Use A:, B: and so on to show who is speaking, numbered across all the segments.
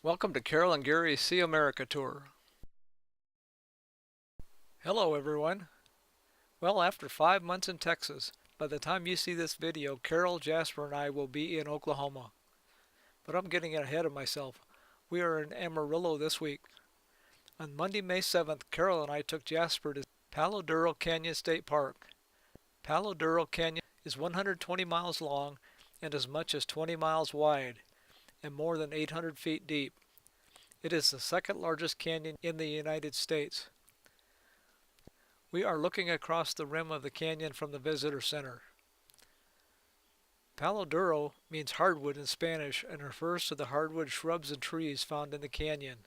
A: Welcome to Carol and Gary's See America Tour. Hello everyone. Well, after 5 months in Texas, by the time you see this video, Carol, Jasper, and I will be in Oklahoma. But I'm getting ahead of myself. We are in Amarillo this week. On Monday, May 7th, Carol and I took Jasper to Palo Duro Canyon State Park. Palo Duro Canyon is 120 miles long and as much as 20 miles wide and more than 800 feet deep. It is the second largest canyon in the United States. We are looking across the rim of the canyon from the visitor center. Palo Duro means hardwood in Spanish and refers to the hardwood shrubs and trees found in the canyon.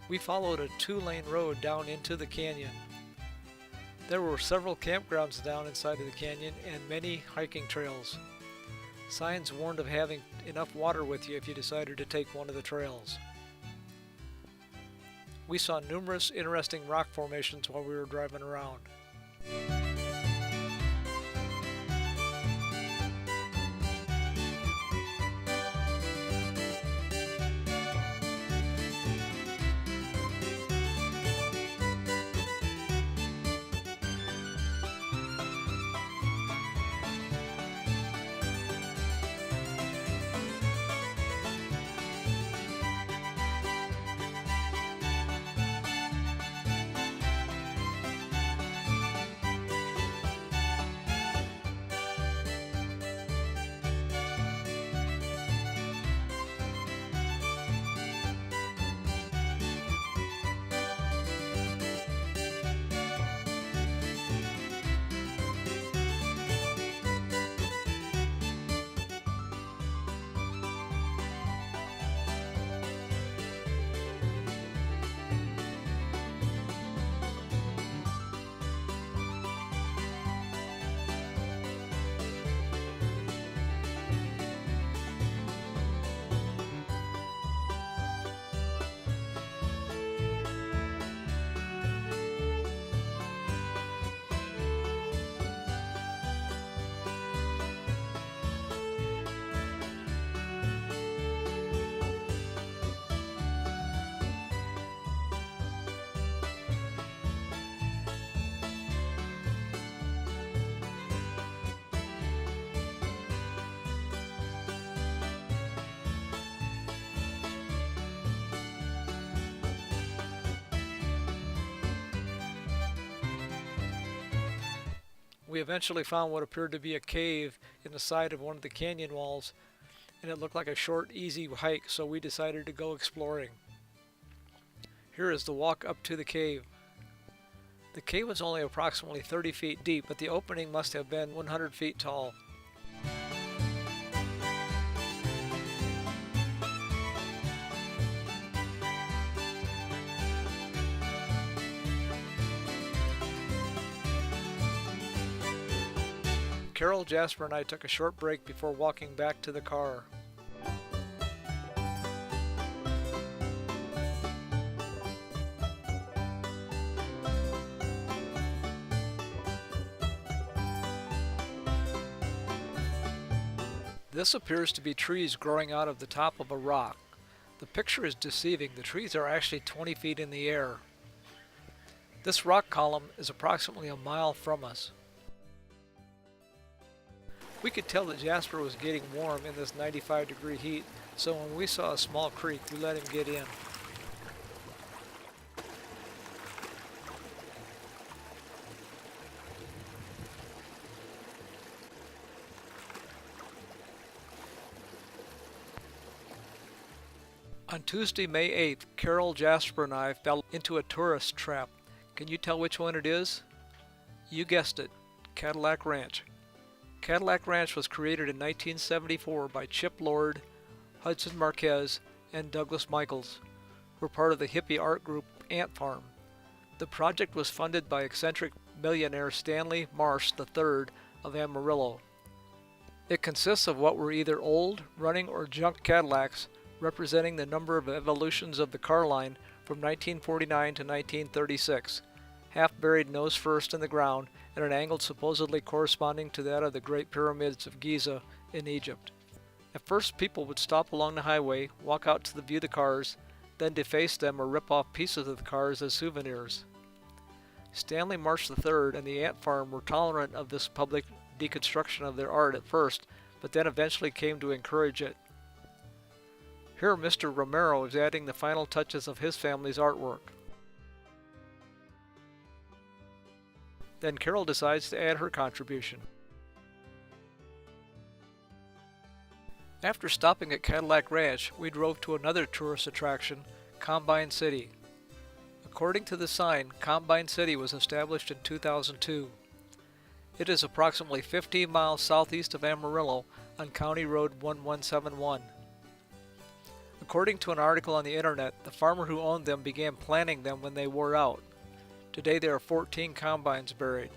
A: We followed a two-lane road down into the canyon. There were several campgrounds down inside of the canyon and many hiking trails. Signs warned of having enough water with you if you decided to take one of the trails. We saw numerous interesting rock formations while we were driving around. We eventually found what appeared to be a cave in the side of one of the canyon walls, and it looked like a short, easy hike, so we decided to go exploring. Here is the walk up to the cave. The cave was only approximately 30 feet deep, but the opening must have been 100 feet tall. Carol, Jasper, and I took a short break before walking back to the car. This appears to be trees growing out of the top of a rock. The picture is deceiving. The trees are actually 20 feet in the air. This rock column is approximately a mile from us. We could tell that Jasper was getting warm in this 95-degree heat, so when we saw a small creek, we let him get in. On Tuesday, May 8th, Carol, Jasper, and I fell into a tourist trap. Can you tell which one it is? You guessed it, Cadillac Ranch. Cadillac Ranch was created in 1974 by Chip Lord, Hudson Marquez, and Douglas Michaels, who were part of the hippie art group Ant Farm. The project was funded by eccentric millionaire Stanley Marsh III of Amarillo. It consists of what were either old, running, or junk Cadillacs, representing the number of evolutions of the car line from 1949 to 1936, half buried nose first in the ground at an angle supposedly corresponding to that of the Great Pyramids of Giza in Egypt. At first, people would stop along the highway, walk out to view the cars, then deface them or rip off pieces of the cars as souvenirs. Stanley Marsh III and the Ant Farm were tolerant of this public deconstruction of their art at first, but then eventually came to encourage it. Here Mr. Romero is adding the final touches of his family's artwork. Then Carol decides to add her contribution. After stopping at Cadillac Ranch, we drove to another tourist attraction, Combine City. According to the sign, Combine City was established in 2002. It is approximately 15 miles southeast of Amarillo on County Road 1171. According to an article on the internet, the farmer who owned them began planting them when they wore out. Today there are 14 combines buried.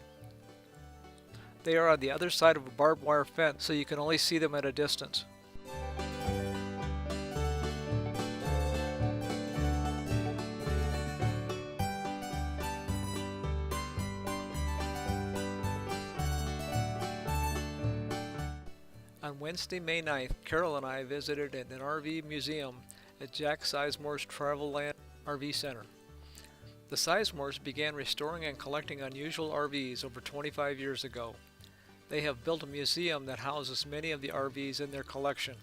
A: They are on the other side of a barbed wire fence, so you can only see them at a distance. On Wednesday, May 9th, Carol and I visited an RV museum at Jack Sizemore's Travelland RV Center. The Sizemores began restoring and collecting unusual RVs over 25 years ago. They have built a museum that houses many of the RVs in their collection.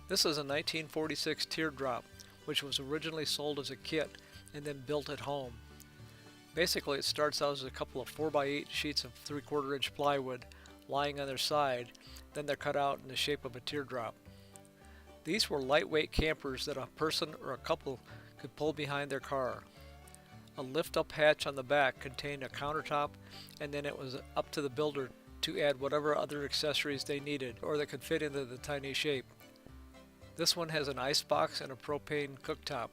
A: This is a 1946 Teardrop, which was originally sold as a kit and then built at home. Basically, it starts out as a couple of 4x8 sheets of 3/4 inch plywood lying on their side, then they're cut out in the shape of a teardrop. These were lightweight campers that a person or a couple could pull behind their car. A lift-up hatch on the back contained a countertop, and then it was up to the builder to add whatever other accessories they needed or that could fit into the tiny shape. This one has an icebox and a propane cooktop.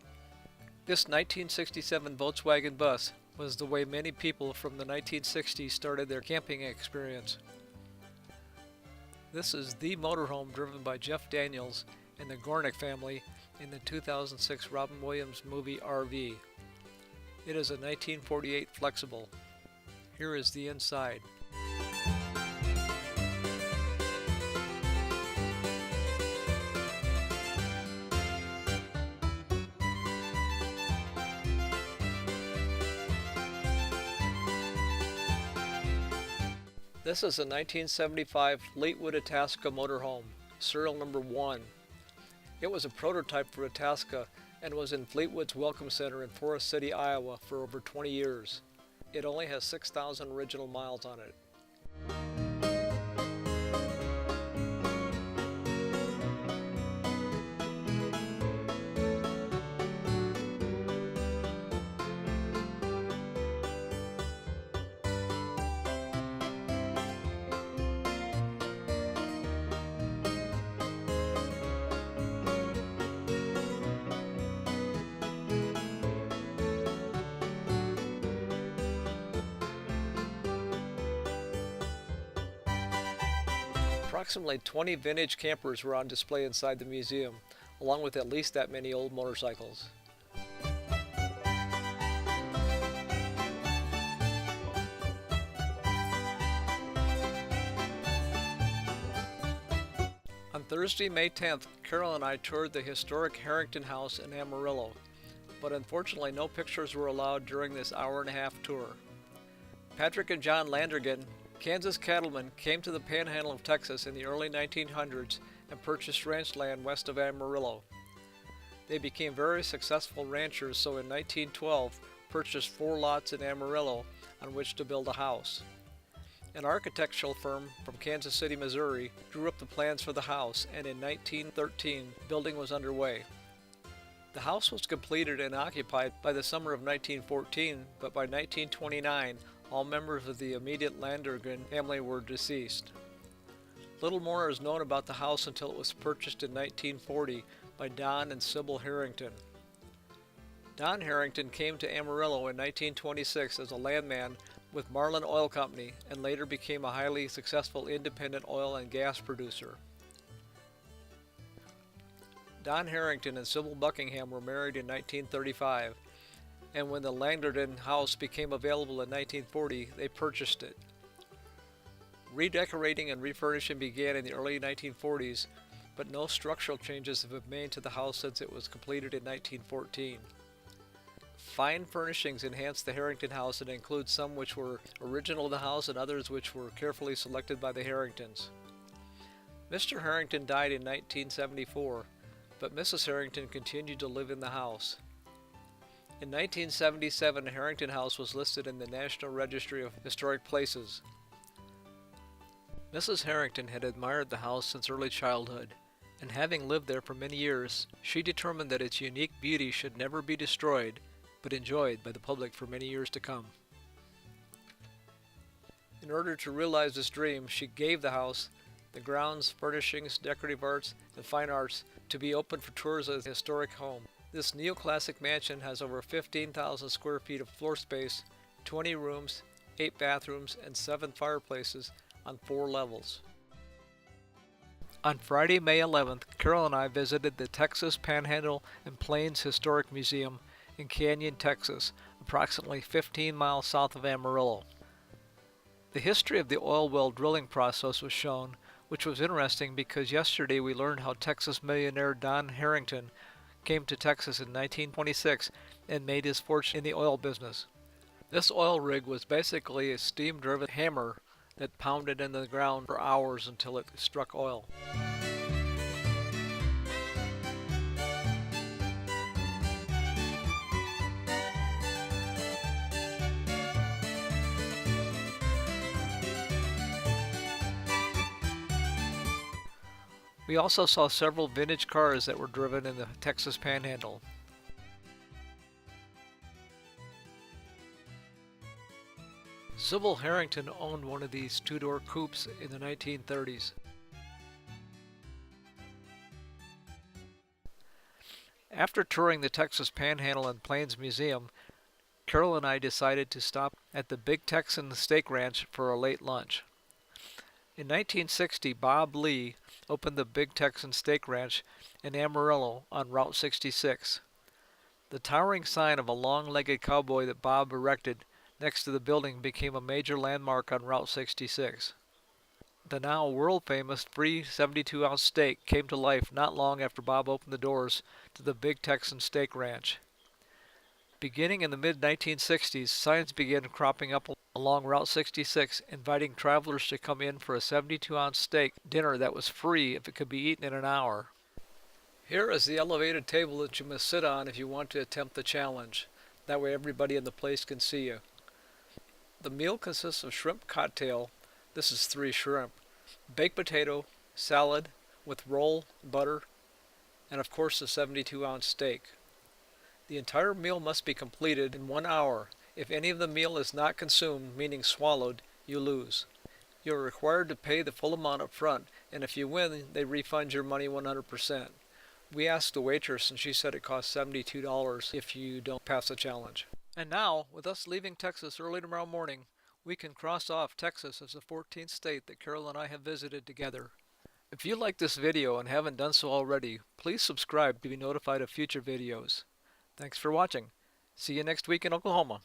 A: This 1967 Volkswagen bus was the way many people from the 1960s started their camping experience. This is the motorhome driven by Jeff Daniels and the Gornick family in the 2006 Robin Williams movie RV. It is a 1948 flexible. Here is the inside. This is a 1975 Fleetwood Itasca motorhome, serial number 1. It was a prototype for Itasca and was in Fleetwood's Welcome Center in Forest City, Iowa for over 20 years. It only has 6,000 original miles on it. Approximately 20 vintage campers were on display inside the museum, along with at least that many old motorcycles. On Thursday, May 10th, Carol and I toured the historic Harrington House in Amarillo, but unfortunately no pictures were allowed during this hour-and-a-half tour. Patrick and John Landrigan, Kansas cattlemen, came to the panhandle of Texas in the early 1900s and purchased ranch land west of Amarillo. They became very successful ranchers, so in 1912 purchased 4 lots in Amarillo on which to build a house. An architectural firm from Kansas City, Missouri, drew up the plans for the house, and in 1913 building was underway. The house was completed and occupied by the summer of 1914, but by 1929 all members of the immediate Landrigan family were deceased. Little more is known about the house until it was purchased in 1940 by Don and Sybil Harrington. Don Harrington came to Amarillo in 1926 as a landman with Marlin Oil Company and later became a highly successful independent oil and gas producer. Don Harrington and Sybil Buckingham were married in 1935, and when the Langdon house became available in 1940, they purchased it. Redecorating and refurnishing began in the early 1940s, but no structural changes have been made to the house since it was completed in 1914. Fine furnishings enhanced the Harrington house and include some which were original to the house and others which were carefully selected by the Harringtons. Mr. Harrington died in 1974, but Mrs. Harrington continued to live in the house. In 1977, Harrington House was listed in the National Registry of Historic Places. Mrs. Harrington had admired the house since early childhood, and having lived there for many years, she determined that its unique beauty should never be destroyed, but enjoyed by the public for many years to come. In order to realize this dream, she gave the house, the grounds, furnishings, decorative arts, and fine arts to be open for tours of the historic home. This neoclassic mansion has over 15,000 square feet of floor space, 20 rooms, 8 bathrooms, and 7 fireplaces on 4 levels. On Friday, May 11th, Carol and I visited the Texas Panhandle and Plains Historic Museum in Canyon, Texas, approximately 15 miles south of Amarillo. The history of the oil well drilling process was shown, which was interesting because yesterday we learned how Texas millionaire Don Harrington came to Texas in 1926 and made his fortune in the oil business. This oil rig was basically a steam-driven hammer that pounded into the ground for hours until it struck oil. We also saw several vintage cars that were driven in the Texas Panhandle. Sybil Harrington owned one of these two-door coupes in the 1930s. After touring the Texas Panhandle and Plains Museum, Carol and I decided to stop at the Big Texan Steak Ranch for a late lunch. In 1960, Bob Lee opened the Big Texan Steak Ranch in Amarillo on Route 66. The towering sign of a long-legged cowboy that Bob erected next to the building became a major landmark on Route 66. The now world-famous free 72-ounce steak came to life not long after Bob opened the doors to the Big Texan Steak Ranch. Beginning in the mid-1960s, signs began cropping up along Route 66 inviting travelers to come in for a 72-ounce steak dinner that was free if it could be eaten in an hour. Here is the elevated table that you must sit on if you want to attempt the challenge. That way everybody in the place can see you. The meal consists of shrimp cocktail, this is 3 shrimp, baked potato, salad with roll, butter, and of course the 72-ounce steak. The entire meal must be completed in 1 hour. If any of the meal is not consumed, meaning swallowed, you lose. You are required to pay the full amount up front, and if you win, they refund your money 100%. We asked the waitress and she said it costs $72 if you don't pass the challenge. And now, with us leaving Texas early tomorrow morning, we can cross off Texas as the 14th state that Carol and I have visited together. If you like this video and haven't done so already, please subscribe to be notified of future videos. Thanks for watching. See you next week in Oklahoma.